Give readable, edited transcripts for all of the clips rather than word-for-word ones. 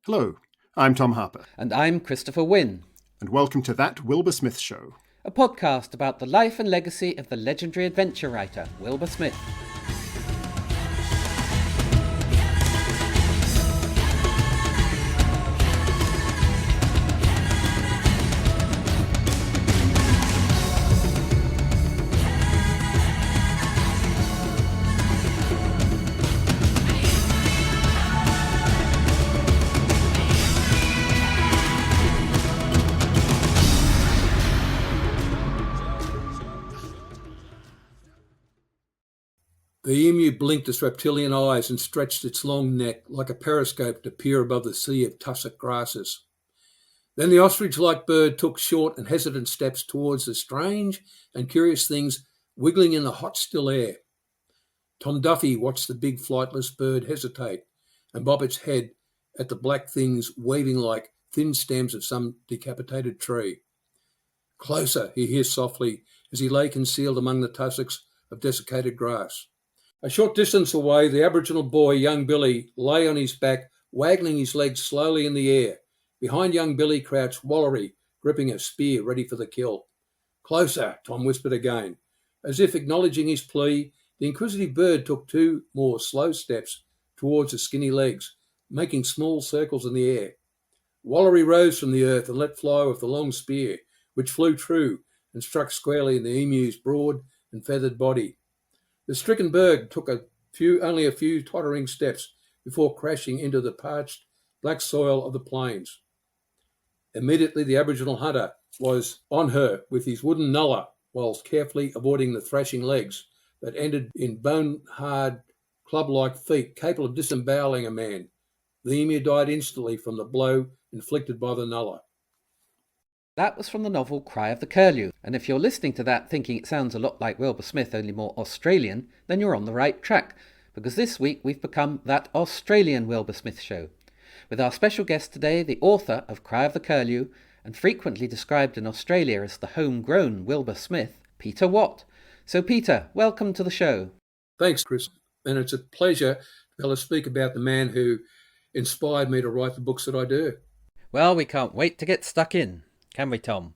Hello, I'm Tom Harper, And I'm Christopher Winn, and welcome to That Wilbur Smith Show. a podcast about the life and legacy of the legendary adventure writer Wilbur Smith. The emu blinked its reptilian eyes and stretched its long neck like a periscope to peer above the sea of tussock grasses. Then the ostrich-like bird took short and hesitant steps towards the strange and curious things wiggling in the hot, still air. Tom Duffy watched the big flightless bird hesitate and bob its head at the black things waving like thin stems of some decapitated tree. Closer, he hissed softly as he lay concealed among the tussocks of desiccated grass. A short distance away, the Aboriginal boy, young Billy, lay on his back, waggling his legs slowly in the air. Behind young Billy crouched Wallery, gripping a spear ready for the kill. Closer, Tom whispered again. As if acknowledging his plea, the inquisitive bird took two more slow steps towards the skinny legs, making small circles in the air. Wallery rose from the earth and let fly with the long spear, which flew true and struck squarely in the emu's broad and feathered body. The stricken bird took only a few tottering steps before crashing into the parched black soil of the plains. Immediately the Aboriginal hunter was on her with his wooden nullah, whilst carefully avoiding the thrashing legs that ended in bone-hard, club-like feet capable of disemboweling a man. The emu died instantly from the blow inflicted by the nullah. That was from the novel Cry of the Curlew, and if you're listening to that thinking it sounds a lot like Wilbur Smith, only more Australian, then you're on the right track, because this week we've become That Australian Wilbur Smith Show, with our special guest today, the author of Cry of the Curlew, and frequently described in Australia as the homegrown Wilbur Smith, Peter Watt. So Peter, welcome to the show. Thanks, Chris, and it's a pleasure to be able to speak about the man who inspired me to write the books that I do. Well, we can't wait to get stuck in. Can we, Tom?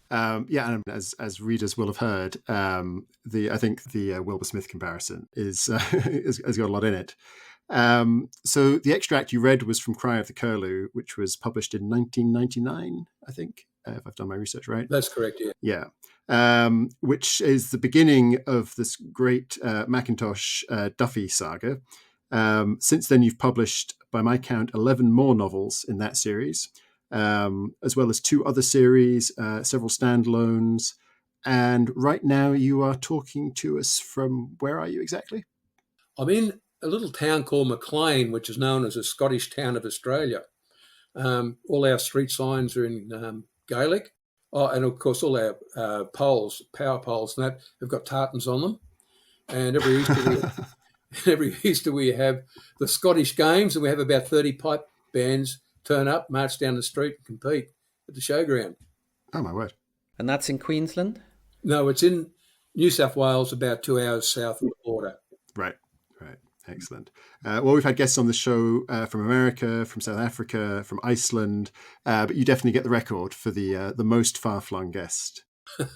And as readers will have heard, I think the Wilbur Smith comparison is has got a lot in it. So the extract you read was from Cry of the Curlew, which was published in 1999, I think, if I've done my research right. That's correct, yeah. Yeah. Which is the beginning of this great Macintosh Duffy saga. Since then, you've published, by my count, 11 more novels in that series. As well as two other series, several standalones. And right now you are talking to us from, where are you exactly? I'm in a little town called Maclean, which is known as a Scottish town of Australia. All our street signs are in Gaelic. Oh, and of course, all our power poles and that, have got tartans on them. And every Easter we have the Scottish Games, and we have about 30 pipe bands turn up, march down the street and compete at the showground. Oh, my word. And that's in Queensland? No, it's in New South Wales, about 2 hours south of the border. Right. Excellent. Well, we've had guests on the show from America, from South Africa, from Iceland, but you definitely get the record for the most far-flung guest. And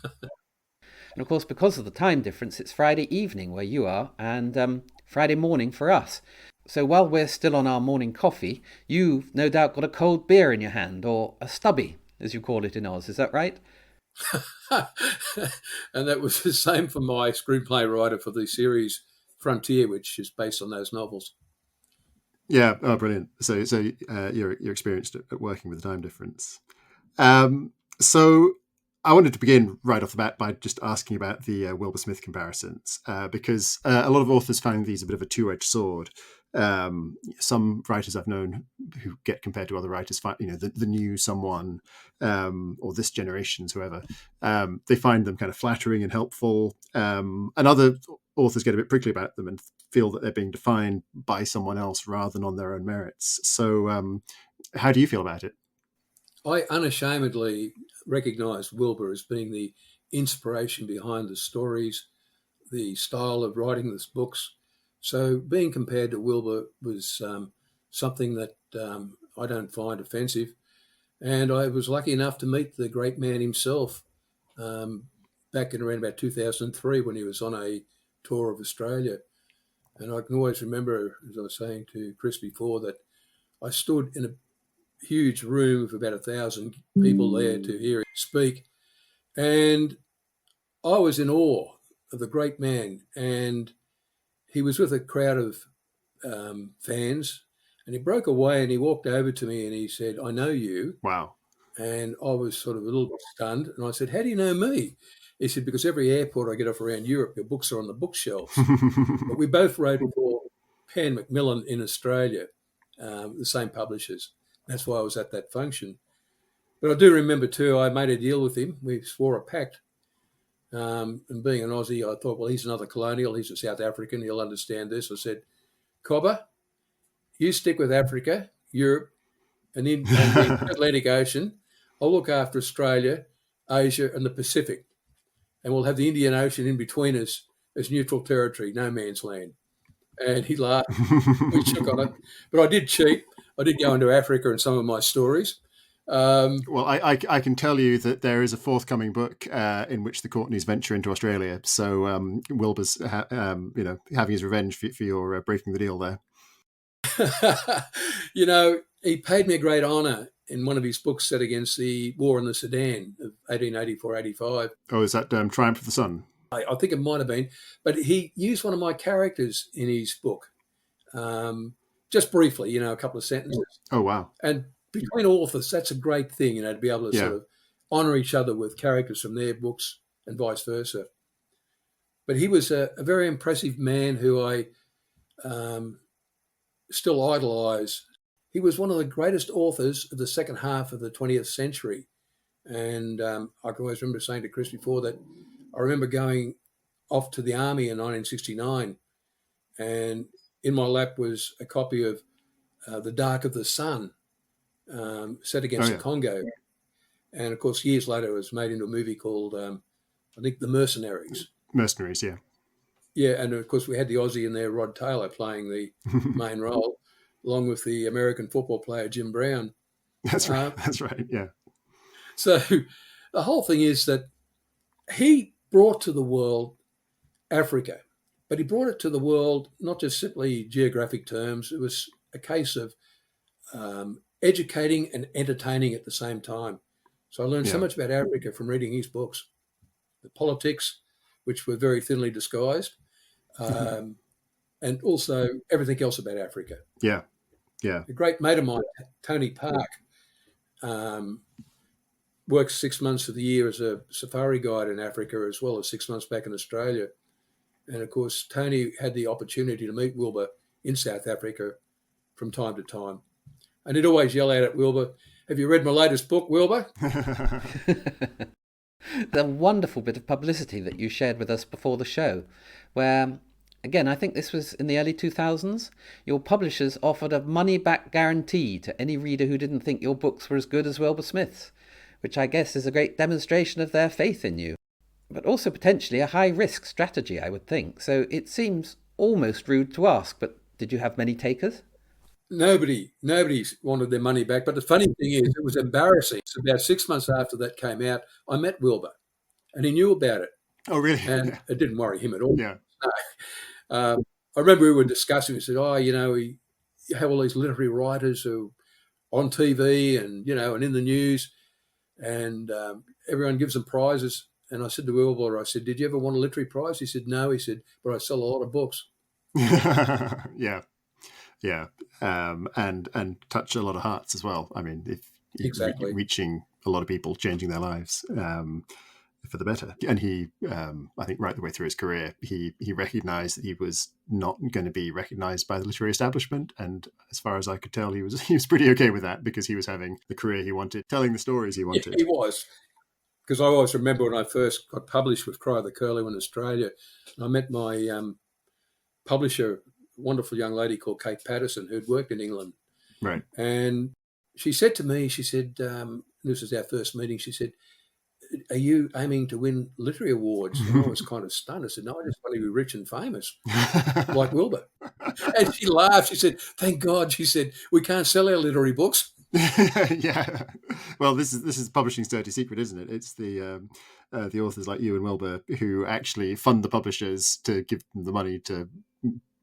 of course, because of the time difference, it's Friday evening where you are, and Friday morning for us. So while we're still on our morning coffee, you've no doubt got a cold beer in your hand, or a stubby, as you call it in Oz. Is that right? And that was the same for my screenplay writer for the series Frontier, which is based on those novels. Yeah, brilliant. So you're experienced at working with the time difference. So I wanted to begin right off the bat by just asking about the Wilbur Smith comparisons, because a lot of authors found these a bit of a two-edged sword. Some writers I've known who get compared to other writers, the new someone, or this generation's whoever, they find them kind of flattering and helpful. And other authors get a bit prickly about them and feel that they're being defined by someone else rather than on their own merits. So how do you feel about it? I unashamedly recognise Wilbur as being the inspiration behind the stories, the style of writing the books. So being compared to Wilbur was something that I don't find offensive. And I was lucky enough to meet the great man himself back in around about 2003 when he was on a tour of Australia. And I can always remember, as I was saying to Chris before, that I stood in a huge room of about 1,000 people there to hear him speak. And I was in awe of the great man. And he was with a crowd of fans. And he broke away and he walked over to me and he said, "I know you." Wow. And I was sort of a little bit stunned. And I said, "How do you know me?" He said, "Because every airport I get off around Europe, your books are on the bookshelves." But we both wrote for Pan Macmillan in Australia, the same publishers. That's why I was at that function. But I do remember too, I made a deal with him. We swore a pact. And being an Aussie, I thought, well, he's another colonial. He's a South African. He'll understand this. I said, "Cobber, you stick with Africa, Europe, and the Atlantic Ocean. I'll look after Australia, Asia, and the Pacific. And we'll have the Indian Ocean in between us as neutral territory, no man's land." And he laughed. We shook on it. But I did cheat. I did go into Africa in some of my stories. Well, I can tell you that there is a forthcoming book in which the Courtneys venture into Australia. So Wilbur's, having his revenge for your breaking the deal there. He paid me a great honour in one of his books set against the war in the Sudan of 1884-85. Oh, is that Triumph of the Sun? I think it might have been. But he used one of my characters in his book, just briefly, a couple of sentences. Oh, wow. And between authors, that's a great thing, to be able to sort of honour each other with characters from their books and vice versa. But he was a very impressive man who I still idolise. He was one of the greatest authors of the second half of the 20th century. And I can always remember saying to Chris before that I remember going off to the army in 1969, and in my lap was a copy of The Dark of the Sun, set against the Congo. And, of course, years later it was made into a movie called, I think, The Mercenaries. Mercenaries, yeah. Yeah, and, of course, we had the Aussie in there, Rod Taylor, playing the main role, along with the American football player Jim Brown. That's right. That's right, yeah. So the whole thing is that he brought to the world Africa, but he brought it to the world not just simply geographic terms. It was a case of educating and entertaining at the same time. So I learned so much about Africa from reading his books. The politics, which were very thinly disguised, and also everything else about Africa. Yeah, yeah. A great mate of mine, Tony Park, works 6 months of the year as a safari guide in Africa, as well as 6 months back in Australia. And, of course, Tony had the opportunity to meet Wilbur in South Africa from time to time. And he'd always yell out at Wilbur, "Have you read my latest book, Wilbur?" The wonderful bit of publicity that you shared with us before the show, where, again, I think this was in the early 2000s, your publishers offered a money-back guarantee to any reader who didn't think your books were as good as Wilbur Smith's, which I guess is a great demonstration of their faith in you, but also potentially a high-risk strategy, I would think. So it seems almost rude to ask, but did you have many takers? Nobody wanted their money back. But the funny thing is, it was embarrassing. So about 6 months after that came out, I met Wilbur, and he knew about it. Oh, really? And it didn't worry him at all. Yeah. I remember we were discussing. We said, we have all these literary writers who are on TV and and in the news, and everyone gives them prizes. And I said to Wilbur, I said, "Did you ever want a literary prize?" He said, "No." He said, "But I sell a lot of books." Yeah. And touch a lot of hearts as well. I mean, if exactly reaching a lot of people, changing their lives for the better. And he, I think, right the way through his career, he recognised that he was not going to be recognised by the literary establishment. And as far as I could tell, he was pretty okay with that, because he was having the career he wanted, telling the stories he wanted. Yeah, he was. Because I always remember when I first got published with Cry of the Curlew in Australia, I met my publisher, a wonderful young lady called Kate Patterson, who'd worked in England. Right. And she said to me, this was our first meeting, she said, "Are you aiming to win literary awards?" And I was kind of stunned. I said, "No, I just want to be rich and famous, like Wilbur." And she laughed. She said, "Thank God," she said, "we can't sell our literary books." Yeah. Well, this is publishing's dirty secret, isn't it? It's the authors like you and Wilbur who actually fund the publishers to give them the money to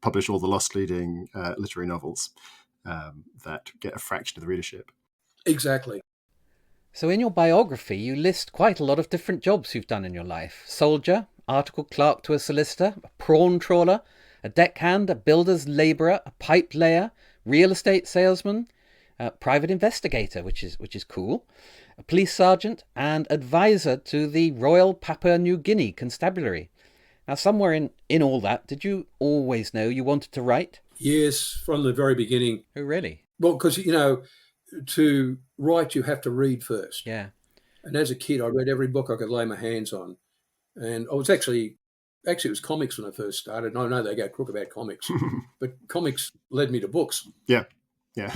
publish all the lost leading literary novels that get a fraction of the readership. Exactly. So in your biography, you list quite a lot of different jobs you've done in your life. Soldier, article clerk to a solicitor, a prawn trawler, a deckhand, a builder's labourer, a pipe layer, real estate salesman, a private investigator, which is cool, a police sergeant, and advisor to the Royal Papua New Guinea Constabulary. Now, somewhere in all that, did you always know you wanted to write? Yes, from the very beginning. Oh, really? Well, because, to write, you have to read first. Yeah. And as a kid, I read every book I could lay my hands on. And I was actually it was comics when I first started. And I know they go crook about comics, but comics led me to books. Yeah. Yeah.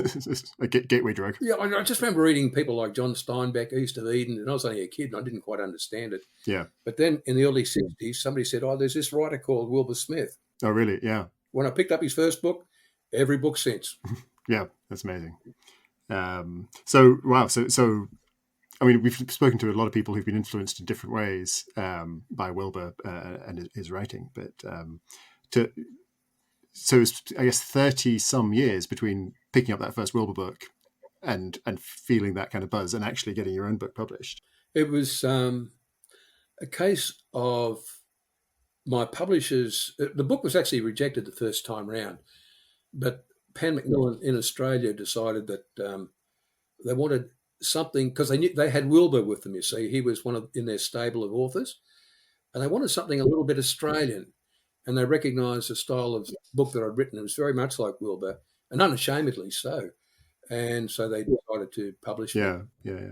A gateway drug. Yeah, I just remember reading people like John Steinbeck, East of Eden, and I was only a kid and I didn't quite understand it. Yeah. But then in the early 60s, somebody said, "Oh, there's this writer called Wilbur Smith." Oh, really? Yeah. When I picked up his first book, every book since. Yeah, that's amazing. So, wow. So, I mean, we've spoken to a lot of people who've been influenced in different ways by Wilbur and his writing, but so it's, I guess, 30 some years between picking up that first Wilbur book and feeling that kind of buzz and actually getting your own book published. It was a case of my publishers. The book was actually rejected the first time round, but Pan Macmillan in Australia decided that they wanted something, because they knew they had Wilbur with them. You see, he was in their stable of authors, and they wanted something a little bit Australian. And they recognised the style of book that I'd written. It was very much like Wilbur, and unashamedly so. And so they decided to publish it. Yeah.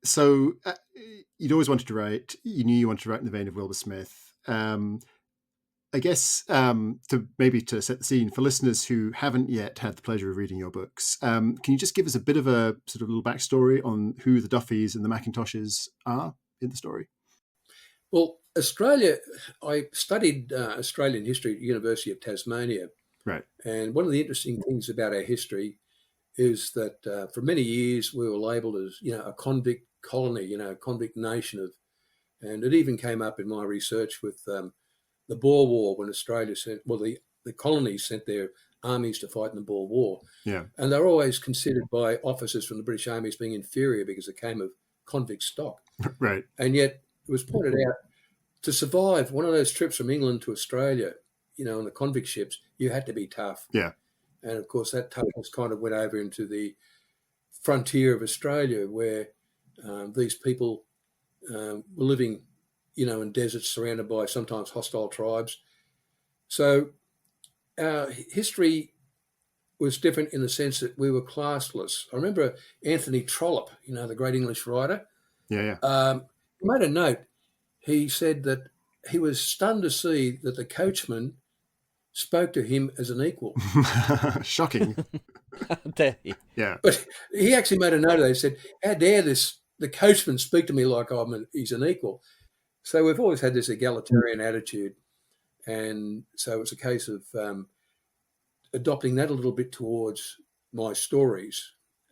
So you'd always wanted to write. You knew you wanted to write in the vein of Wilbur Smith. I guess to set the scene for listeners who haven't yet had the pleasure of reading your books, can you just give us a bit of a sort of little backstory on who the Duffys and the Macintoshes are in the story? Well, Australia, I studied Australian history at the University of Tasmania. Right. And one of the interesting things about our history is that for many years we were labelled as, a convict colony, a convict nation and it even came up in my research with the Boer War when Australia the colonies sent their armies to fight in the Boer War. Yeah. And they're always considered by officers from the British Army as being inferior because it came of convict stock. Right. And yet it was pointed out, to survive one of those trips from England to Australia, on the convict ships, you had to be tough. Yeah. And of course, that toughness kind of went over into the frontier of Australia, where these people were living, in deserts surrounded by sometimes hostile tribes. So our history was different in the sense that we were classless. I remember Anthony Trollope, the great English writer. Yeah. He made a note. He said that he was stunned to see that the coachman spoke to him as an equal. Shocking. Yeah. But he actually made a note of that. He said, "How dare the coachman speak to me like he's an equal?" So we've always had this egalitarian attitude. And so it's a case of adopting that a little bit towards my stories.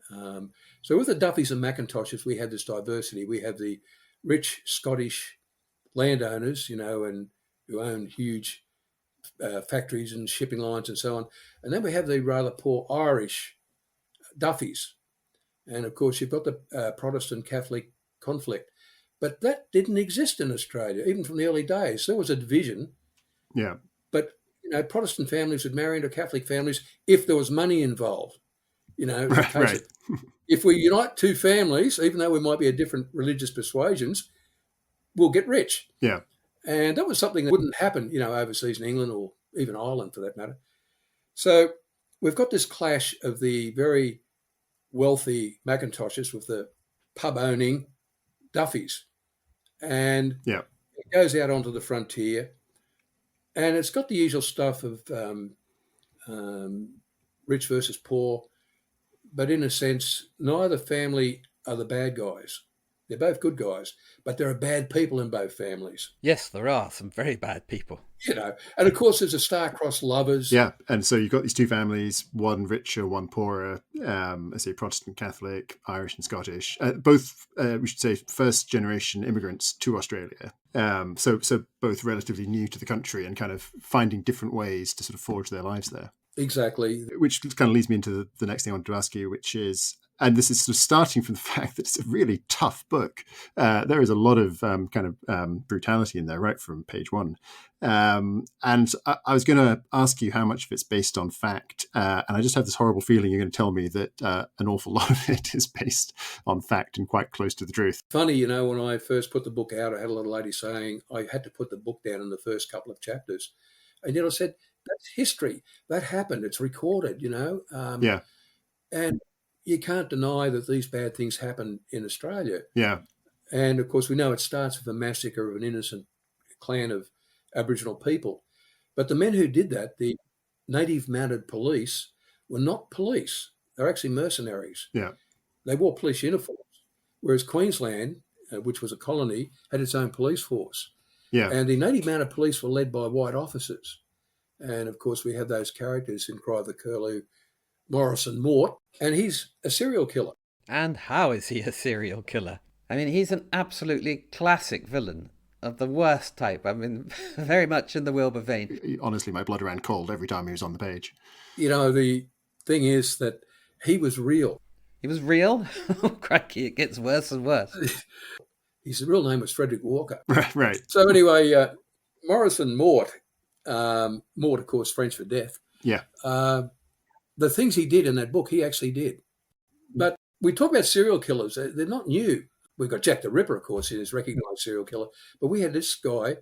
So with the Duffys and Macintoshes, we have this diversity. We have the rich Scottish landowners, and who own huge factories and shipping lines and so on. And then we have the rather poor Irish Duffys. And of course, you've got the Protestant Catholic conflict. But that didn't exist in Australia, even from the early days. There was a division. Yeah. But, Protestant families would marry into Catholic families if there was money involved. Right. If we unite two families, even though we might be of different religious persuasions, we'll get rich. Yeah. And that was something that wouldn't happen, overseas in England or even Ireland for that matter. So we've got this clash of the very wealthy Macintoshes with the pub-owning Duffys. And Yeah. it goes out onto the frontier. And it's got the usual stuff of rich versus poor. But in a sense, neither family are the bad guys. They're both good guys, but there are bad people in both families. Yes, there are some very bad people. And of course, there's a star-crossed lovers. Yeah, and so you've got these two families, one richer, one poorer, I say Protestant Catholic, Irish and Scottish, both, we should say, first-generation immigrants to Australia. So both relatively new to the country and kind of finding different ways to sort of forge their lives there. Exactly. Which kind of leads me into the next thing I wanted to ask you, which is, and this is sort of starting from the fact that it's a really tough book. There is a lot of brutality in there, right from page one. And I was going to ask you how much of it's based on fact. And I just have this horrible feeling you're going to tell me that an awful lot of it is based on fact and quite close to the truth. Funny, when I first put the book out, I had a little lady saying I had to put the book down in the first couple of chapters. And I said, that's history. That happened. It's recorded, Yeah. And you can't deny that these bad things happen in Australia. Yeah. And, of course, we know it starts with a massacre of an innocent clan of Aboriginal people. But the men who did that, the native mounted police, were not police. They're actually mercenaries. Yeah. They wore police uniforms, whereas Queensland, which was a colony, had its own police force. Yeah. And the native mounted police were led by white officers. And, of course, we have those characters in Cry of the Curlew, Morrison Mort, and he's a serial killer. And how is he a serial killer? I mean, he's an absolutely classic villain of the worst type. I mean, very much in the Wilbur vein. Honestly, my blood ran cold every time he was on the page. The thing is that he was real. He was real? Oh, crikey, it gets worse and worse. His real name was Frederick Walker. Right. So anyway, Morrison Mort, Mort, of course, French for death. Yeah. The things he did in that book, he actually did. But we talk about serial killers. They're not new. We've got Jack the Ripper, of course, he is recognised serial killer. But we had this guy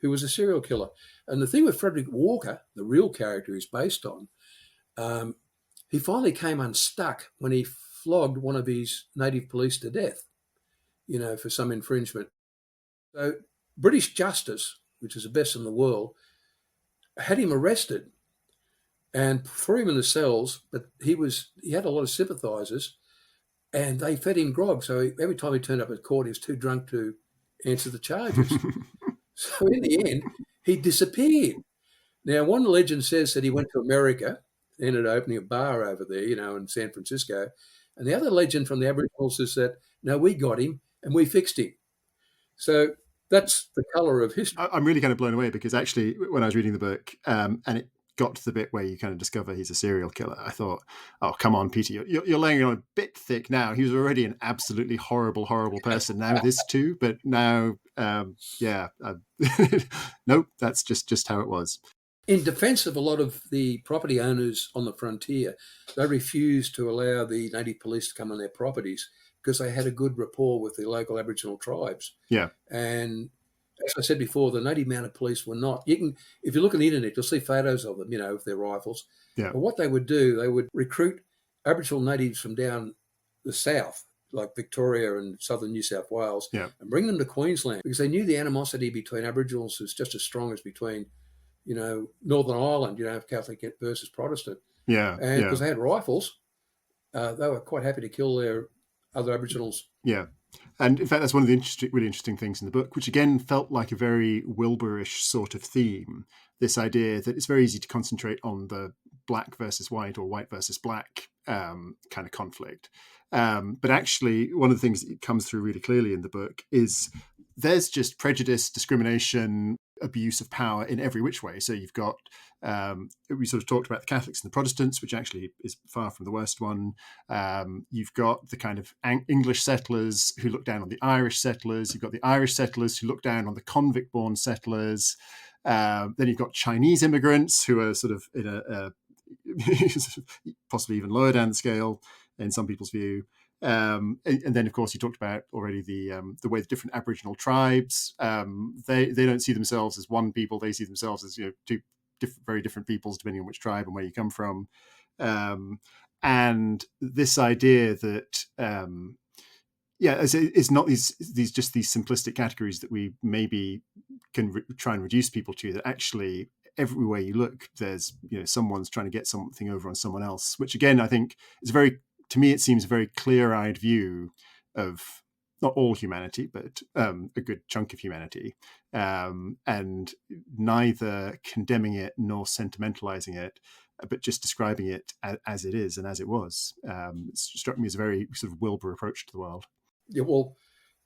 who was a serial killer. And the thing with Frederick Walker, the real character he's based on, he finally came unstuck when he flogged one of his native police to death, for some infringement. So British justice, which is the best in the world, had him arrested and threw him in the cells, but he had a lot of sympathisers, and they fed him grog. So every time he turned up at court, he was too drunk to answer the charges. So in the end, he disappeared. Now, one legend says that he went to America, ended up opening a bar over there, in San Francisco. And the other legend from the Aboriginals is that, no, we got him and we fixed him. So that's the colour of history. I'm really kind of blown away because actually when I was reading the book and it got to the bit where you kind of discover he's a serial killer, I thought, oh, come on, Peter, you're laying it on a bit thick now. He was already an absolutely horrible, horrible person. Now this too, but now, nope, that's just how it was. In defence of a lot of the property owners on the frontier, they refused to allow the native police to come on their properties because they had a good rapport with the local Aboriginal tribes. Yeah. And as I said before, the native mounted police were not. If you look on the internet, you'll see photos of them, with their rifles. Yeah. But what they would do, they would recruit Aboriginal natives from down the south, like Victoria and southern New South Wales, Yeah. and bring them to Queensland because they knew the animosity between Aboriginals was just as strong as between, Northern Ireland, Catholic versus Protestant. Yeah. And because they had rifles, they were quite happy to kill their other Aboriginals. Yeah. And in fact, that's one of the really interesting things in the book, which again felt like a very Wilburish sort of theme. This idea that it's very easy to concentrate on the black versus white or white versus black kind of conflict. But actually, one of the things that comes through really clearly in the book is there's just prejudice, discrimination, abuse of power in every which way. So you've got, we sort of talked about the Catholics and the Protestants, which actually is far from the worst one. You've got the kind of English settlers who look down on the Irish settlers. You've got the Irish settlers who look down on the convict-born settlers. Then you've got Chinese immigrants who are sort of in a possibly even lower down the scale in some people's view. And then, of course, you talked about already the way the different Aboriginal tribes they don't see themselves as one people; they see themselves as two very different peoples depending on which tribe and where you come from. And this idea that it's not these simplistic categories that we maybe can try and reduce people to. That actually everywhere you look, there's someone's trying to get something over on someone else, which again I think is to me, it seems a very clear-eyed view of not all humanity, but a good chunk of humanity, and neither condemning it nor sentimentalizing it, but just describing it as it is and as it was. It struck me as a very sort of Wilbur approach to the world. Yeah, well,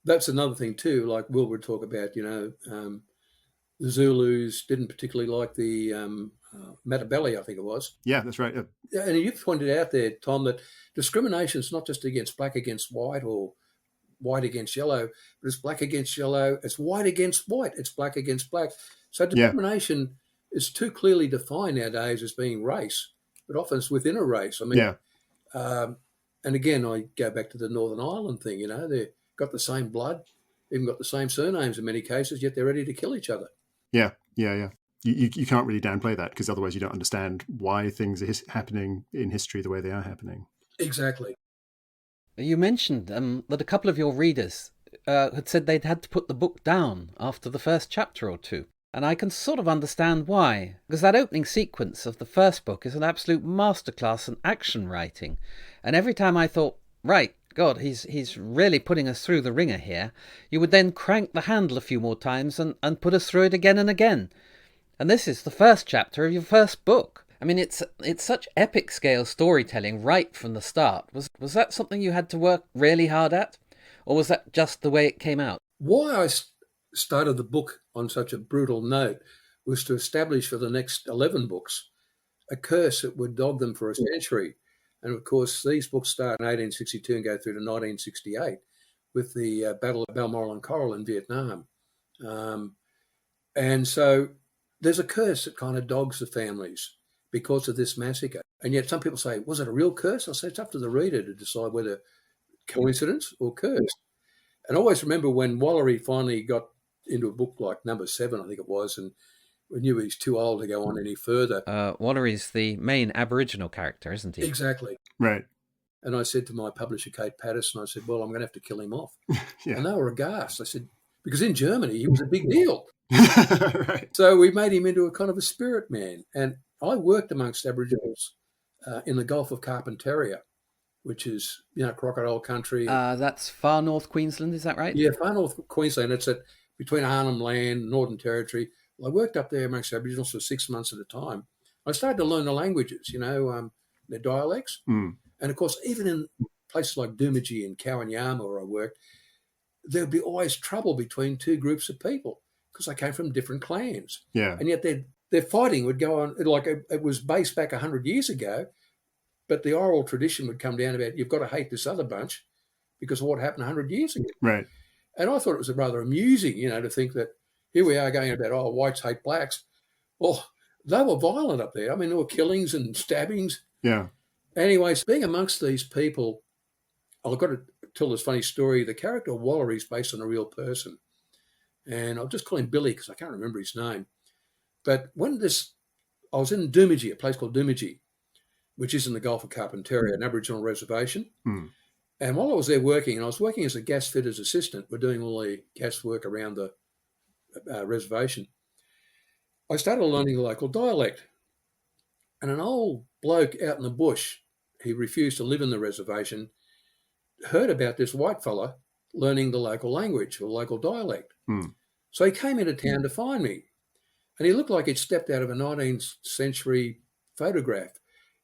that's another thing too. Like Wilbur would talk about, the Zulus didn't particularly like the Matabele, I think it was. Yeah, that's right. And you've pointed out there, Tom, that discrimination is not just against black against white or white against yellow, but it's black against yellow, it's white against white, it's black against black. So discrimination is too clearly defined nowadays as being race, but often it's within a race. I mean, and again, I go back to the Northern Ireland thing, they've got the same blood, even got the same surnames in many cases, yet they're ready to kill each other. Yeah. You can't really downplay that, because otherwise you don't understand why things are happening in history the way they are happening. Exactly. You mentioned that a couple of your readers had said they'd had to put the book down after the first chapter or two. And I can sort of understand why, because that opening sequence of the first book is an absolute masterclass in action writing. And every time I thought, right, God, he's really putting us through the ringer here, you would then crank the handle a few more times and put us through it again and again. And this is the first chapter of your first book. I mean, it's such epic scale storytelling right from the start. Was that something you had to work really hard at? Or was that just the way it came out? Why I started the book on such a brutal note was to establish for the next 11 books a curse that would dog them for a century. And of course, these books start in 1862 and go through to 1968 with the Battle of Balmoral and Coral in Vietnam. And so there's a curse that kind of dogs the families because of this massacre. And yet some people say, was it a real curse? I say, it's up to the reader to decide whether coincidence or curse. And I always remember when Wallery finally got into a book like number 7, I think it was, and we knew he's too old to go on any further. Wallery's the main Aboriginal character, isn't he? Exactly. Right. And I said to my publisher, Kate Patterson, I said, well, I'm going to have to kill him off. And they were aghast. I said, because in Germany, he was a big deal. Right. So we made him into a kind of a spirit man. And I worked amongst Aboriginals in the Gulf of Carpentaria, which is, crocodile country. That's far north Queensland, is that right? Yeah, far north Queensland. It's between Arnhem Land, Northern Territory. Well, I worked up there amongst Aboriginals for 6 months at a time. I started to learn the languages, their dialects. Mm. And, of course, even in places like Doomadgee and Kowanyama where I worked, there would be always trouble between two groups of people because they came from different clans. Yeah. And yet their fighting would go on, like it was based back 100 years ago, but the oral tradition would come down about you've got to hate this other bunch because of what happened 100 years ago. Right. And I thought it was rather amusing, to think that here we are going about, whites hate blacks. Well, they were violent up there. I mean, there were killings and stabbings. Yeah. Anyways, being amongst these people, I've got to tell this funny story. The character of Wallery is based on a real person. And I'll just call him Billy because I can't remember his name. But I was in Doomadgee, a place called Doomadgee, which is in the Gulf of Carpentaria, an Aboriginal reservation. Mm. And while I was there working, and I was working as a gas fitter's assistant, we're doing all the gas work around the reservation, I started learning the local dialect. And an old bloke out in the bush, he refused to live in the reservation, heard about this white fella learning the local language or local dialect. Mm. So he came into town to find me. And he looked like he'd stepped out of a 19th century photograph.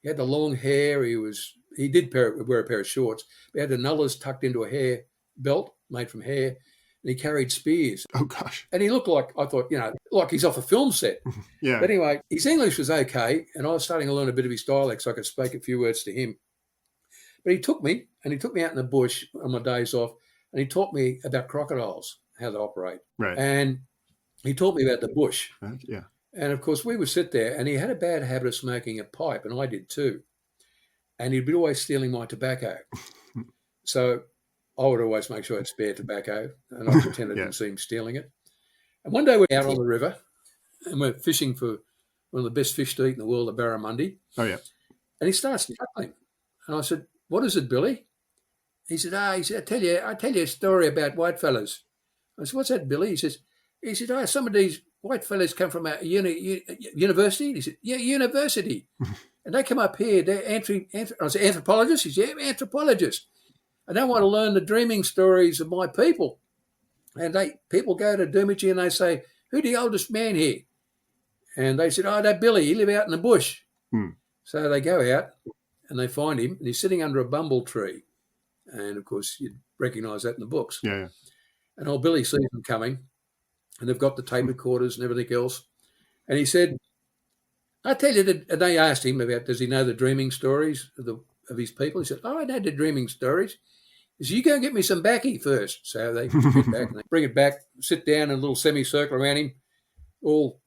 He had the long hair. He did wear a pair of shorts. He had the nullahs tucked into a hair belt made from hair, and he carried spears. Oh, gosh. And he looked like, I thought, like he's off a film set. Yeah. But anyway, his English was okay, and I was starting to learn a bit of his dialect so I could speak a few words to him. But he took me out in the bush on my days off, and he taught me about crocodiles, how they operate. Right. And he taught me about the bush. Yeah. And, of course, we would sit there, and he had a bad habit of smoking a pipe, and I did too. And he'd be always stealing my tobacco. So I would always make sure I had spare tobacco, and I pretended I didn't see him stealing it. And one day we're out on the river, and we're fishing for one of the best fish to eat in the world, the barramundi. Oh, yeah. And he starts chuckling. And I said, "What is it, Billy?" He said, I tell you a story about white fellas. I said, "What's that, Billy?" He said, some of these white fellas come from a university. He said, "Yeah, university." And they come up here, they're I said, "Anthropologists?" He said, "Yeah, anthropologists." I don't want to learn the dreaming stories of my people. And people go to Doomadgee and they say, who's the oldest man here? And they said, oh, that Billy, he live out in the bush. So they go out and they find him, and he's sitting under a bumble tree. And, of course, you'd recognise that in the books. Yeah. And old Billy sees them coming, and they've got the tape recorders and everything else. And he said, I tell you, and they asked him about, does he know the dreaming stories of his people? He said, oh, I know the dreaming stories. He said, you go and get me some baccy first. So they get back and they bring it back, sit down in a little semicircle around him, all,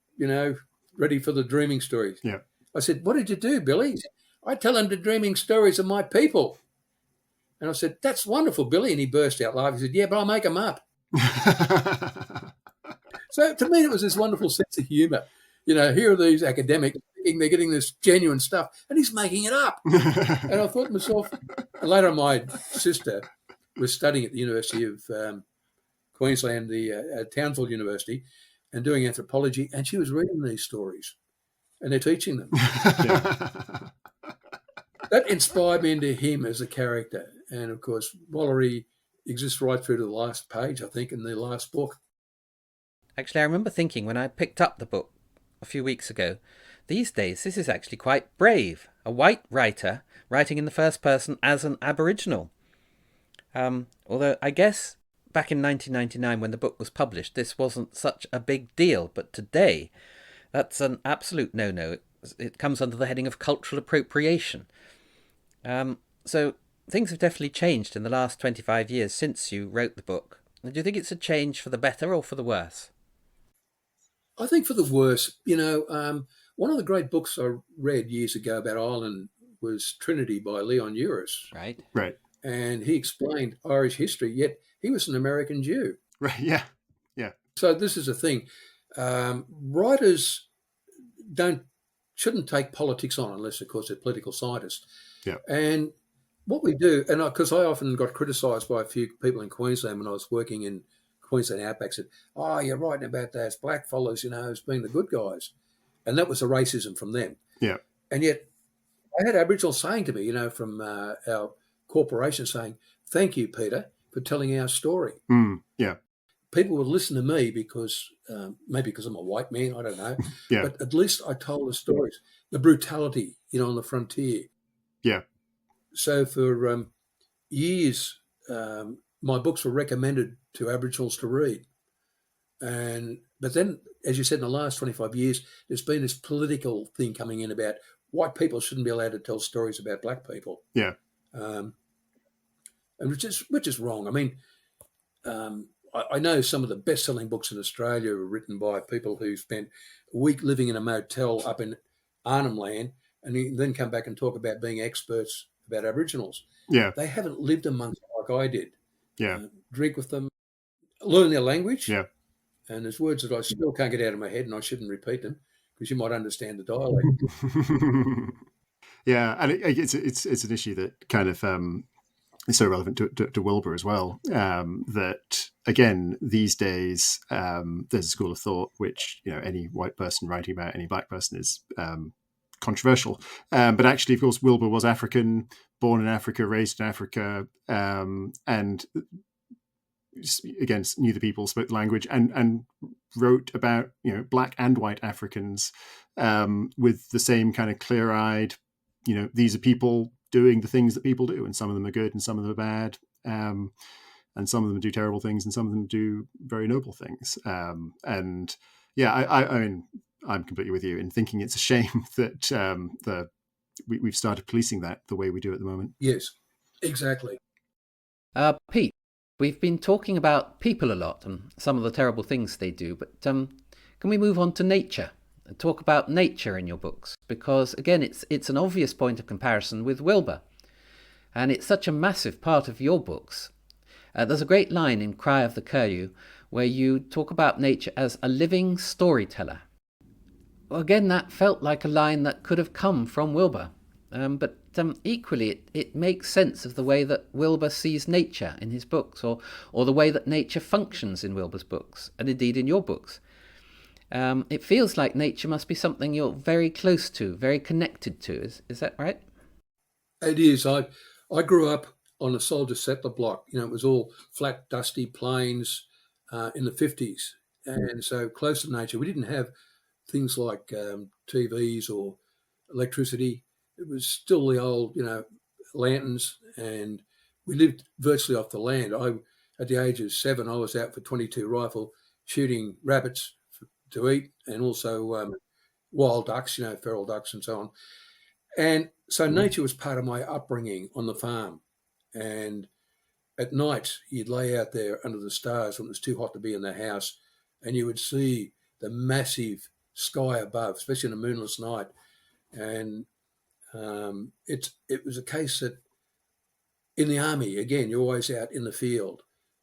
ready for the dreaming stories. Yeah. I said, what did you do, Billy? He said, I tell them the dreaming stories of my people. And I said, that's wonderful, Billy. And he burst out laughing. He said, yeah, but I'll make them up. So to me, it was this wonderful sense of humour. Here are these academics thinking they're getting this genuine stuff, and he's making it up. And I thought to myself, and later my sister was studying at the University of Queensland, the Townsville University, and doing anthropology, and she was reading these stories, and they're teaching them. That inspired me into him as a character. And, of course, Wallery exists right through to the last page, I think, in the last book. Actually, I remember thinking when I picked up the book a few weeks ago, these days this is actually quite brave. A white writer writing in the first person as an Aboriginal. Although I guess back in 1999 when the book was published, this wasn't such a big deal. But today, that's an absolute no-no. It comes under the heading of cultural appropriation. So things have definitely changed in the last 25 years since you wrote the book. Do you think it's a change for the better or for the worse? I think for the worse. One of the great books I read years ago about Ireland was Trinity by Leon Uris. Right. And he explained Irish history, yet he was an American Jew. Right, yeah. So this is a thing. Writers shouldn't take politics on unless, of course, they're political scientists. Yeah. And what we do, and because I often got criticised by a few people in Queensland when I was working in Queensland Outback, said, oh, you're writing about those black fellas, as being the good guys. And that was the racism from them. Yeah. And yet I had Aboriginals saying to me, from our corporation saying, thank you, Peter, for telling our story. Yeah. People would listen to me because, maybe because I'm a white man, I don't know. Yeah. But at least I told the stories, the brutality, on the frontier. Yeah. So for years, my books were recommended to Aboriginals to read. But then, as you said, in the last 25 years, there's been this political thing coming in about white people shouldn't be allowed to tell stories about black people. Yeah. And which is wrong. I mean, I know some of the best-selling books in Australia are written by people who spent a week living in a motel up in Arnhem Land and then come back and talk about being experts about Aboriginals. Yeah. They haven't lived amongst them like I did. Yeah. Drink with them, learn their language. Yeah. And there's words that I still can't get out of my head and I shouldn't repeat them because you might understand the dialect. Yeah, and it's an issue that kind of is so relevant to Wilbur as well. That again, these days, there's a school of thought which any white person writing about any black person is controversial. But actually, of course, Wilbur was African, born in Africa, raised in Africa, and again knew the people, spoke the language, and wrote about black and white Africans with the same kind of clear-eyed. These are people doing the things that people do, and some of them are good and some of them are bad, and some of them do terrible things and some of them do very noble things. And yeah, I mean, I'm completely with you in thinking it's a shame that we've started policing that the way we do at the moment. Yes, exactly. Pete, we've been talking about people a lot and some of the terrible things they do, but can we move on to nature and talk about nature in your books? Because again, it's an obvious point of comparison with Wilbur, and it's such a massive part of your books. There's a great line in Cry of the Curlew where you talk about nature as a living storyteller. Well, again, that felt like a line that could have come from Wilbur, but equally it makes sense of the way that Wilbur sees nature in his books, or the way that nature functions in Wilbur's books, and indeed in your books. It feels like nature must be something you're very close to, very connected to. Is that right? It is. I grew up on a soldier settler block. It was all flat, dusty plains in the 50s. And so close to nature. We didn't have things like TVs or electricity. It was still the old, lanterns, and we lived virtually off the land. At the age of 7, I was out for 22 rifle shooting rabbits to eat, and also wild ducks, feral ducks and so on. And so nature was part of my upbringing on the farm. And at night, you'd lay out there under the stars when it was too hot to be in the house, and you would see the massive sky above, especially on a moonless night. And it was a case that in the army, again, you're always out in the field.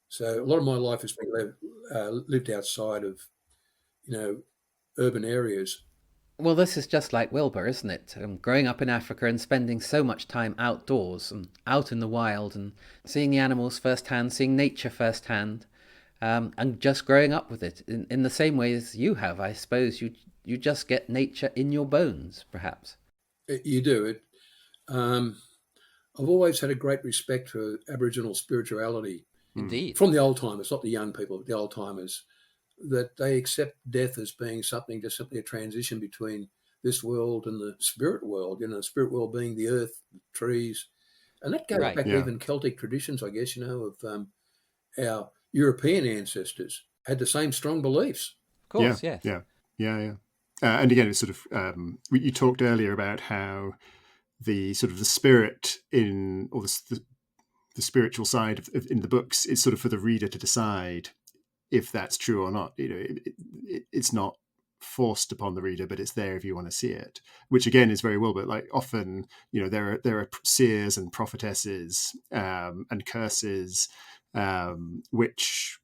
So a lot of my life has been lived outside of, urban areas. Well, this is just like Wilbur, isn't it? Growing up in Africa and spending so much time outdoors and out in the wild and seeing the animals firsthand, seeing nature firsthand, and just growing up with it in the same way as you have. I suppose you just get nature in your bones, perhaps. You do. I've always had a great respect for Aboriginal spirituality. Indeed. From the old timers, not the young people, but the old timers, that they accept death as being something, just simply a transition between this world and the spirit world, the spirit world being the earth, the trees. And that goes back to even Celtic traditions, I guess, of our European ancestors had the same strong beliefs. Of course, yes. Yeah. And again, it's sort of, you talked earlier about how the sort of the spirit in, or the spiritual side in the books is sort of for the reader to decide if that's true or not. It's not forced upon the reader, but it's there if you want to see it, which again is very Wilbur. Like often, there are seers and prophetesses and curses, which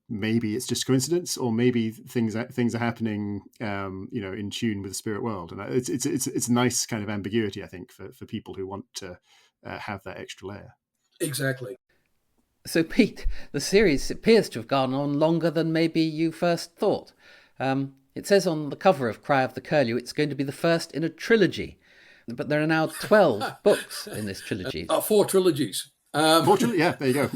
maybe it's just coincidence, or maybe things are happening, in tune with the spirit world, and it's a nice kind of ambiguity, I think, for people who want to have that extra layer. Exactly. So, Pete, the series appears to have gone on longer than maybe you first thought. It says on the cover of Cry of the Curlew it's going to be the first in a trilogy, but there are now 12 books in this trilogy. 4 trilogies. Fortunately, yeah, there you go.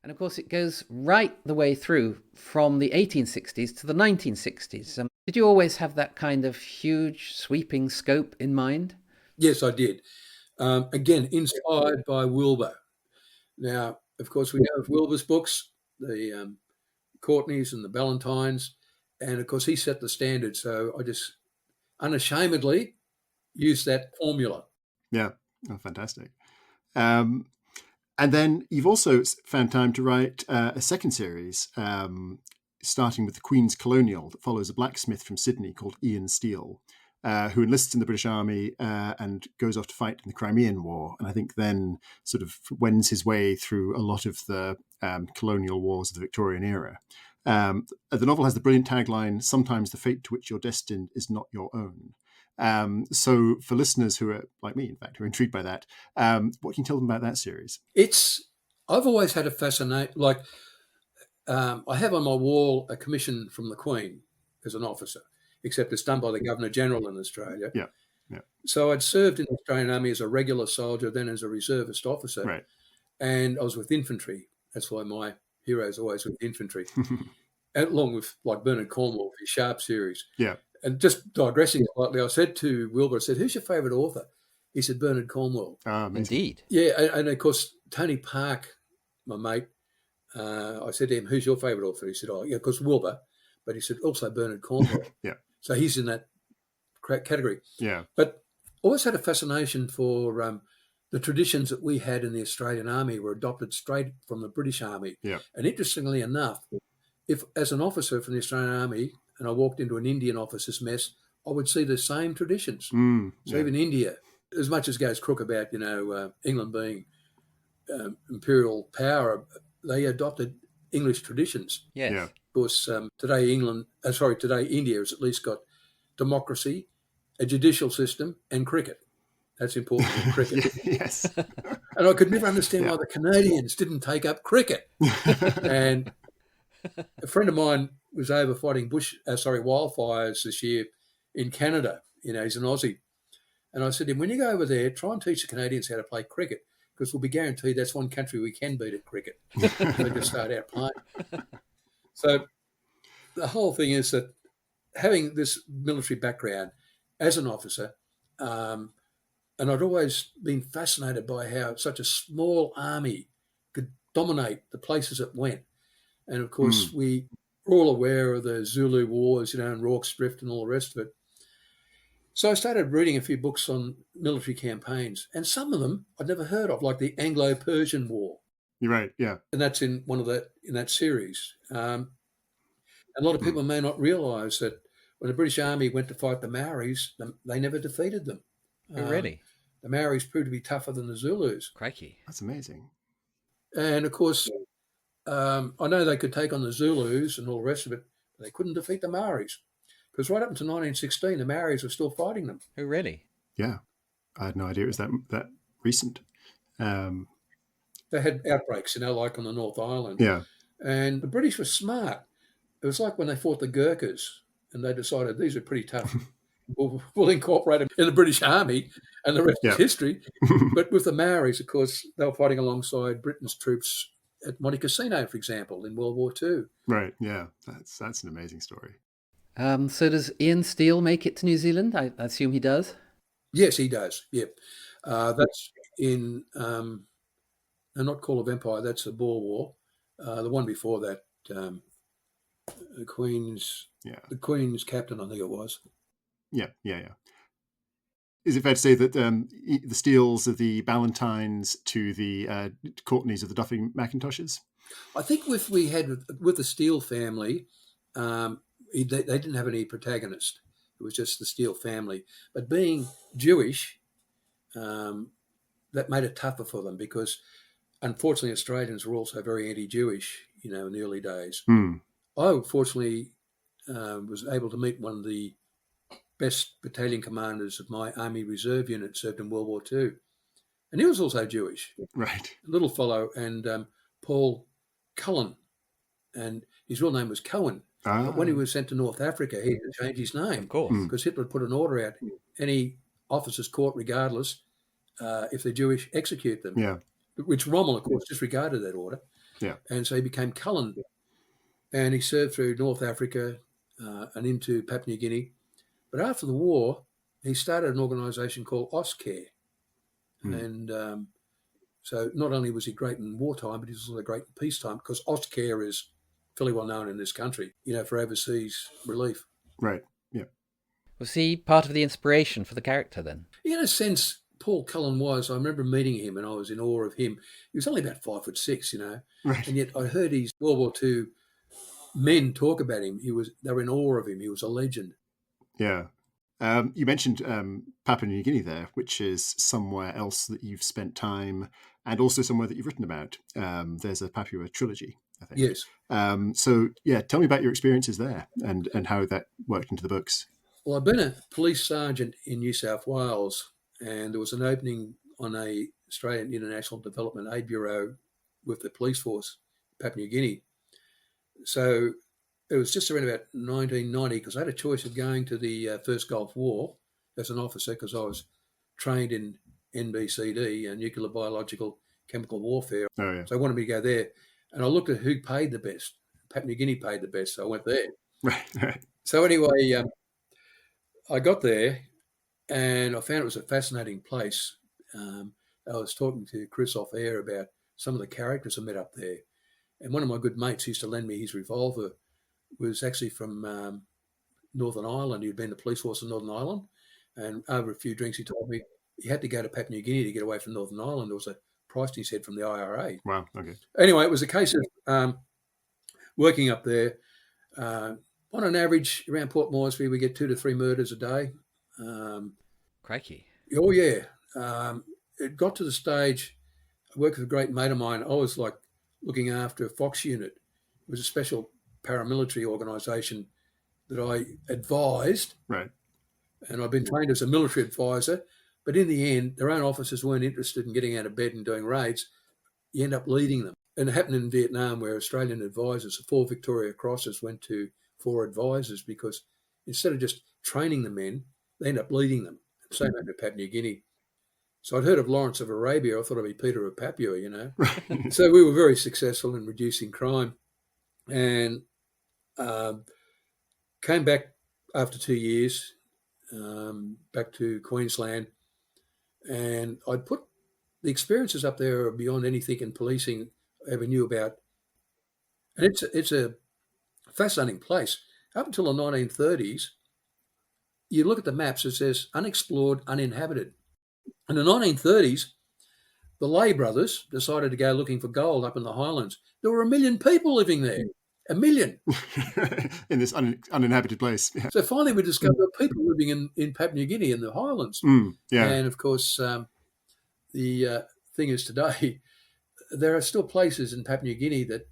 And of course, it goes right the way through from the 1860s to the 1960s. Did you always have that kind of huge, sweeping scope in mind? Yes, I did. Again, inspired by Wilbur. Now, of course, we know of Wilbur's books, the Courtneys and the Ballantines, and of course, he set the standard. So I just unashamedly used that formula. Yeah. Oh, fantastic. And then you've also found time to write a second series, starting with the Queen's Colonial, that follows a blacksmith from Sydney called Ian Steele, who enlists in the British Army and goes off to fight in the Crimean War. And I think then sort of wends his way through a lot of the colonial wars of the Victorian era. The novel has the brilliant tagline, "Sometimes the fate to which you're destined is not your own." So for listeners who are like me, in fact, who are intrigued by that, what can you tell them about that series? I've always had a fascination, I have on my wall a commission from the Queen as an officer, except it's done by the Governor General in Australia. Yeah. So I'd served in the Australian Army as a regular soldier, then as a reservist officer. Right. And I was with infantry. That's why my hero's always with infantry. Along with like Bernard Cornwell, his Sharp series. Yeah. And just digressing slightly, I said to Wilbur, who's your favourite author? He said, Bernard Cornwell. Indeed. Yeah, and of course, Tony Park, my mate, I said to him, who's your favourite author? He said, of course, Wilbur. But he said, also Bernard Cornwell. Yeah. So he's in that category. Yeah. But always had a fascination for the traditions that we had in the Australian Army were adopted straight from the British Army. Yeah. And interestingly enough, if as an officer from the Australian Army, and I walked into an Indian officer's mess, I would see the same traditions. So even India, as much as goes crook about, England being imperial power, they adopted English traditions. Yes. Of course, today India has at least got democracy, a judicial system, and cricket. That's important in cricket. Yes. And I could never understand why the Canadians didn't take up cricket. And a friend of mine was over fighting wildfires this year in Canada. He's an Aussie. And I said to him, when you go over there, try and teach the Canadians how to play cricket, because we'll be guaranteed that's one country we can beat at cricket. They just start out playing. So the whole thing is that having this military background as an officer, and I'd always been fascinated by how such a small army could dominate the places it went. And of course, we were all aware of the Zulu Wars, and Rorke's Drift and all the rest of it. So I started reading a few books on military campaigns, and some of them I'd never heard of, like the Anglo-Persian War. You're right, yeah. And that's in that series. A lot of people may not realise that when the British Army went to fight the Maoris, they never defeated them. Oh, really? The Maoris proved to be tougher than the Zulus. Crikey. That's amazing. And, of course, I know they could take on the Zulus and all the rest of it, but they couldn't defeat the Maoris. Because right up until 1916, the Maoris were still fighting them. Oh, really? Yeah. I had no idea it was that recent. They had outbreaks, like on the North Island. Yeah. And the British were smart. It was like when they fought the Gurkhas, and they decided these are pretty tough. We'll incorporate them in the British Army, and the rest is history. But with the Maoris, of course, they were fighting alongside Britain's troops at Monte Cassino, for example, in World War II. Right, yeah. That's an amazing story. So does Ian Steele make it to New Zealand? I assume he does? Yes, he does, yep. That's in, not Call of Empire, that's the Boer War. The one before that, the Queen's captain, I think it was. Yeah. Is it fair to say that the Steeles are the Ballantines to the Courtneys of the Duffy Macintoshes? I think with the Steele family, they didn't have any protagonist. It was just the Steele family. But being Jewish, that made it tougher for them because, unfortunately, Australians were also very anti-Jewish, in the early days. I, fortunately, was able to meet one of the best battalion commanders of my Army Reserve unit, served in World War II. And he was also Jewish. Right. A little fellow, and Paul Cullen. And his real name was Cohen. But when he was sent to North Africa, he had to change his name. Of course. Because Hitler put an order out. Any officers caught, regardless, if they're Jewish, execute them. Yeah. Which Rommel, of course, disregarded that order. Yeah. And so he became Cullen. And he served through North Africa and into Papua New Guinea. But after the war, he started an organisation called Auscare. And so not only was he great in wartime, but he was also great in peacetime because Auscare is fairly well known in this country, for overseas relief. Right, yeah. Was he part of the inspiration for the character then? In a sense, Paul Cullen was. I remember meeting him and I was in awe of him. He was only about 5'6", Right. And yet I heard his World War II men talk about him. They were in awe of him. He was a legend. Yeah. You mentioned Papua New Guinea there, which is somewhere else that you've spent time and also somewhere that you've written about. There's a Papua trilogy, I think. Yes. So, tell me about your experiences there and how that worked into the books. Well, I've been a police sergeant in New South Wales, and there was an opening on a Australian International Development Aid Bureau with the police force, Papua New Guinea. So it was just around about 1990 because I had a choice of going to the First Gulf War as an officer because I was trained in NBCD, nuclear, biological, chemical warfare. Oh, yeah. So I wanted me to go there. And I looked at who paid the best. Papua New Guinea paid the best, so I went there. Right. So anyway, I got there and I found it was a fascinating place. I was talking to Chris off air about some of the characters I met up there. And one of my good mates used to lend me his revolver, was actually from Northern Ireland. He'd been in the police force in Northern Ireland. And over a few drinks, he told me he had to go to Papua New Guinea to get away from Northern Ireland. There was a price he said from the IRA. Wow, okay. Anyway, it was a case of working up there. On an average, around Port Moresby, we get 2 to 3 murders a day. Crikey. Oh, yeah. It got to the stage, I worked with a great mate of mine. I was like looking after a Fox unit. It was a special paramilitary organisation that I advised. Right. And I've been trained as a military advisor. But in the end, their own officers weren't interested in getting out of bed and doing raids. You end up leading them. And it happened in Vietnam where Australian advisors, the 4 Victoria Crosses, went to 4 advisors because instead of just training the men, they end up leading them. Same happened to Papua New Guinea. So I'd heard of Lawrence of Arabia. I thought I'd be Peter of Papua, you know. Right. So we were very successful in reducing crime, and came back after 2 years, back to Queensland, and I'd put the experiences up there are beyond anything in policing I ever knew about. And it's a fascinating place. Up until the 1930s, you look at the maps, it says unexplored, uninhabited. In the 1930s, the Lay brothers decided to go looking for gold up in the highlands. There were 1 million people living there. 1 million. In this uninhabited place. Yeah. So finally we discovered people living in Papua New Guinea in the highlands. Yeah. And of course, the thing is today, there are still places in Papua New Guinea that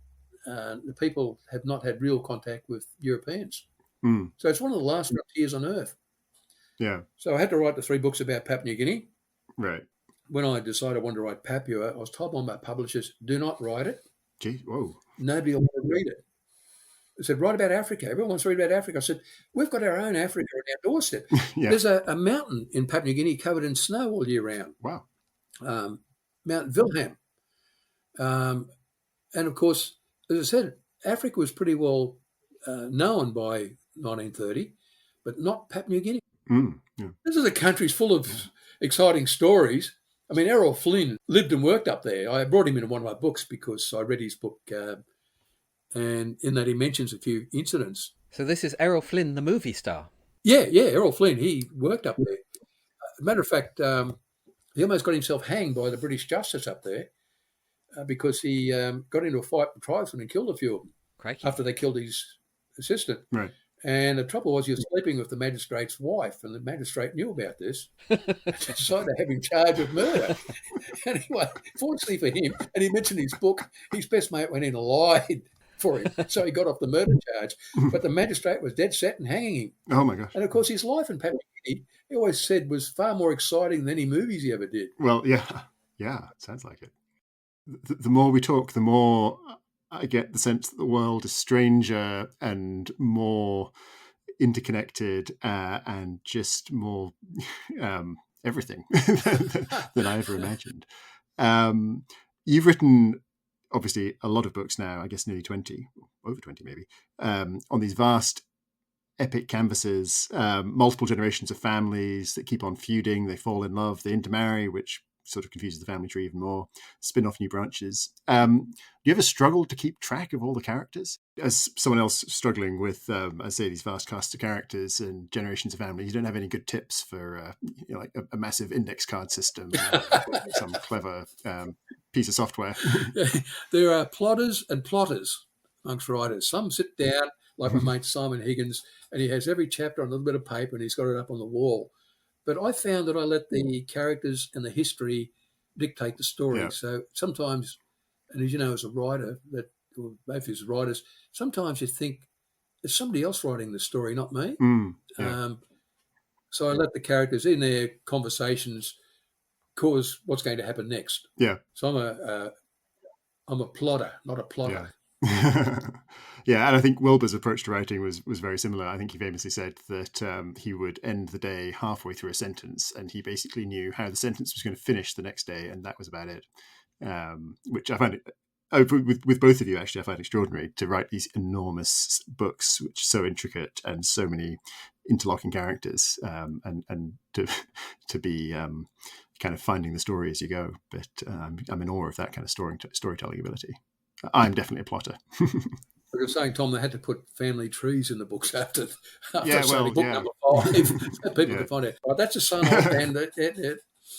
the people have not had real contact with Europeans. So it's one of the last frontiers on Earth. Yeah. So I had to write the 3 books about Papua New Guinea. Right. When I decided I wanted to write Papua, I was told by my publishers, do not write it. Gee, whoa. Nobody will want to read it. I said, write about Africa. Everyone wants to read about Africa. I said, we've got our own Africa on our doorstep. Yeah. There's a mountain in Papua New Guinea covered in snow all year round. Wow. Mount Wilhelm. And of course, as I said, Africa was pretty well known by 1930, but not Papua New Guinea. Yeah. This is a country full of exciting stories. I mean, Errol Flynn lived and worked up there. I brought him into one of my books because I read his book, and in that he mentions a few incidents. So this is Errol Flynn, the movie star. Yeah, Errol Flynn. He worked up there. As a matter of fact, he almost got himself hanged by the British justice up there because he got into a fight with tribesmen and killed a few of them. Crikey. After they killed his assistant. Right. And the trouble was he was sleeping with the magistrate's wife, and the magistrate knew about this and decided to have him charged with murder. Anyway, fortunately for him, and he mentioned his book, his best mate went in and lied for him, so he got off the murder charge. But the magistrate was dead set and hanging him. Oh, my gosh. And, of course, his life in Papua New Guinea, he always said, was far more exciting than any movies he ever did. Well, yeah. Yeah, sounds like it. The more we talk, the more I get the sense that the world is stranger and more interconnected and just more everything than I ever imagined. You've written, obviously, a lot of books now, I guess nearly 20, over 20 maybe, on these vast epic canvases, multiple generations of families that keep on feuding, they fall in love, they intermarry, which sort of confuses the family tree even more, spin off new branches. Do you ever struggle to keep track of all the characters? As someone else struggling with, I say, these vast casts of characters and generations of families, you don't have any good tips for like a massive index card system, some clever piece of software. There are plotters and plotters amongst writers. Some sit down, like my mate Simon Higgins, and he has every chapter on a little bit of paper and he's got it up on the wall. But I found that I let the characters and the history dictate the story. Yeah. So sometimes, and as you know, as a writer, or both as writers, sometimes you think there's somebody else writing the story, not me. Yeah. So I let the characters in their conversations cause what's going to happen next. Yeah. So I'm a plotter, not a plotter. Yeah. Yeah, and I think Wilbur's approach to writing was very similar. I think he famously said that he would end the day halfway through a sentence, and he basically knew how the sentence was going to finish the next day, and that was about it. Which I find with both of you, actually, I find extraordinary to write these enormous books, which are so intricate and so many interlocking characters, and to be kind of finding the story as you go. But I'm in awe of that kind of storytelling ability. I'm definitely a plotter. Like I was saying, Tom, they had to put family trees in the books after book yeah. number 5, so people could find it. Oh, that's a son of and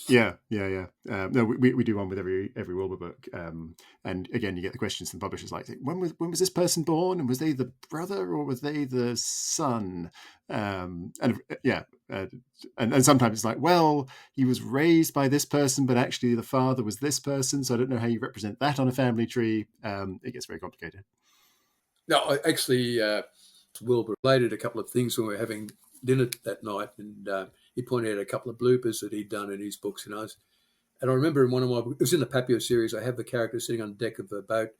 Yeah. No, we do one with every Wilbur book, and again, you get the questions from the publishers like, when was this person born, and was they the brother or was they the son? And sometimes it's like, well, he was raised by this person, but actually the father was this person, so I don't know how you represent that on a family tree. It gets very complicated. No, actually, Wilbur related a couple of things when we were having dinner that night, and he pointed out a couple of bloopers that he'd done in his books. And I remember in one of my, it was in the Papua series, I have the character sitting on the deck of a boat,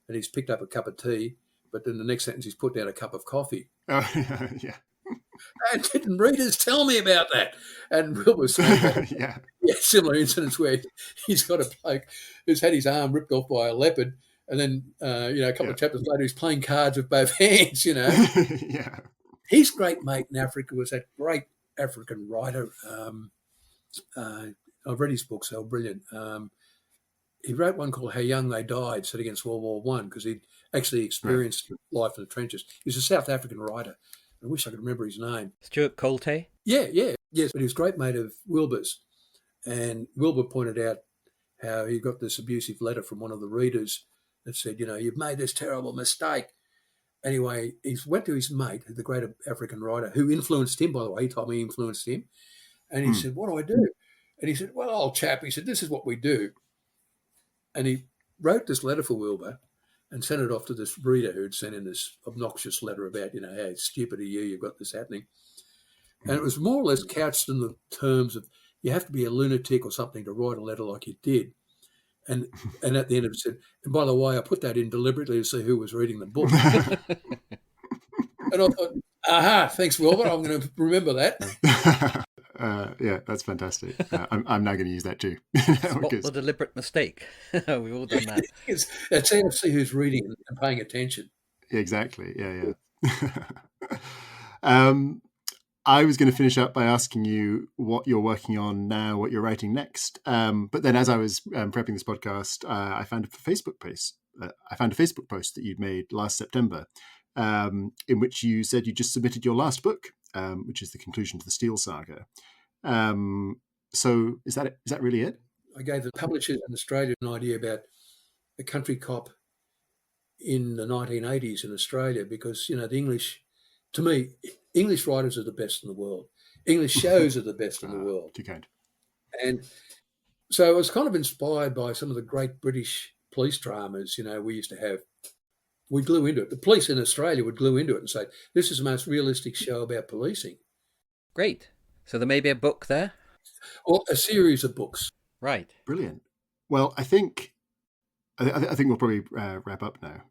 and he's picked up a cup of tea, but then the next sentence he's put down a cup of coffee. Oh, yeah. And didn't readers tell me about that? And Wilbur Smith had Yeah. similar incidents where he's got a bloke who's had his arm ripped off by a leopard, and then a couple of chapters later he's playing cards with both hands. Yeah. His great mate in Africa was that great African writer. I've read his books; they're brilliant. He wrote one called "How Young They Died," set against World War One, because he'd actually experienced life in the trenches. He was a South African writer. I wish I could remember his name. Stuart Colte? Yes. But he was a great mate of Wilbur's. And Wilbur pointed out how he got this abusive letter from one of the readers that said, you've made this terrible mistake. Anyway, he went to his mate, the great African writer, who influenced him, by the way. He told me he influenced him. And he said, what do I do? And he said, well, old chap, he said, this is what we do. And he wrote this letter for Wilbur and sent it off to this reader who'd sent in this obnoxious letter about, how stupid are you, you've got this happening. And it was more or less couched in the terms of, you have to be a lunatic or something to write a letter like you did. And at the end of it said, and by the way, I put that in deliberately to see who was reading the book. And I thought, aha, thanks, Wilbur, I'm going to remember that. Yeah, that's fantastic. I'm now going to use that too. Spot the deliberate mistake. We've all done that. That's how to see who's reading and paying attention. Exactly. Yeah. I was going to finish up by asking you what you're working on now, what you're writing next. But then, as I was prepping this podcast, I found a Facebook post. That you'd made last September, in which you said you just submitted your last book, which is the conclusion to the Steel Saga. So is that it? Is that really it? I gave the publishers in Australia an idea about a country cop in the 1980s in Australia, because the English, to me, English writers are the best in the world. English shows are the best in the world. Too kind. And so I was kind of inspired by some of the great British police dramas, we used to have. We glue into it. The police in Australia would glue into it and say, this is the most realistic show about policing. Great. So there may be a book there? Or a series of books. Right. Brilliant. Well, I think we'll probably wrap up now.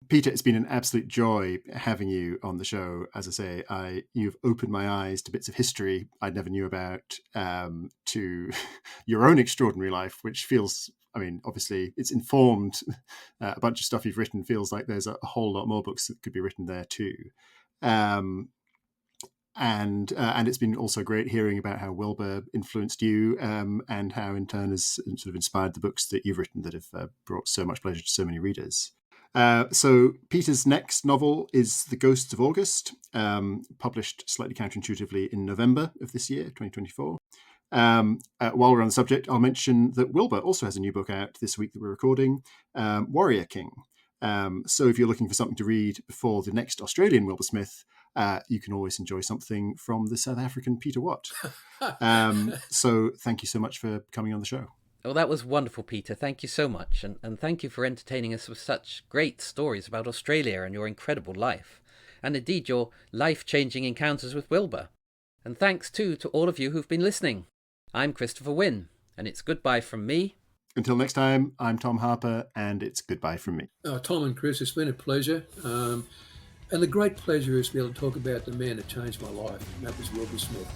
Peter, it's been an absolute joy having you on the show. As I say, you've opened my eyes to bits of history I never knew about, to your own extraordinary life, which feels, obviously it's informed a bunch of stuff you've written. Feels like there's a whole lot more books that could be written there too. And it's been also great hearing about how Wilbur influenced you, and how in turn has sort of inspired the books that you've written that have brought so much pleasure to so many readers. So Peter's next novel is The Ghosts of August, published slightly counterintuitively in November of this year, 2024. While we're on the subject, I'll mention that Wilbur also has a new book out this week that we're recording, Warrior King. So if you're looking for something to read before the next Australian Wilbur Smith, you can always enjoy something from the South African Peter Watt. So thank you so much for coming on the show. Oh, that was wonderful, Peter. Thank you so much. And thank you for entertaining us with such great stories about Australia and your incredible life. And indeed, your life-changing encounters with Wilbur. And thanks, too, to all of you who've been listening. I'm Christopher Winn, and it's goodbye from me. Until next time, I'm Tom Harper, and it's goodbye from me. Tom and Chris, it's been a pleasure. And the great pleasure is to be able to talk about the man that changed my life, and that was Wilbur Smith.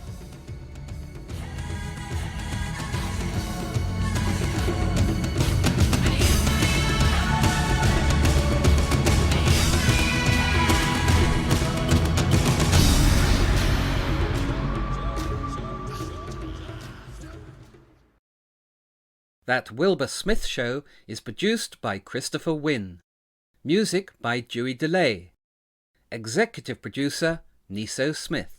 That Wilbur Smith Show is produced by Christopher Winn. Music by Dewey DeLay. Executive producer, Niso Smith.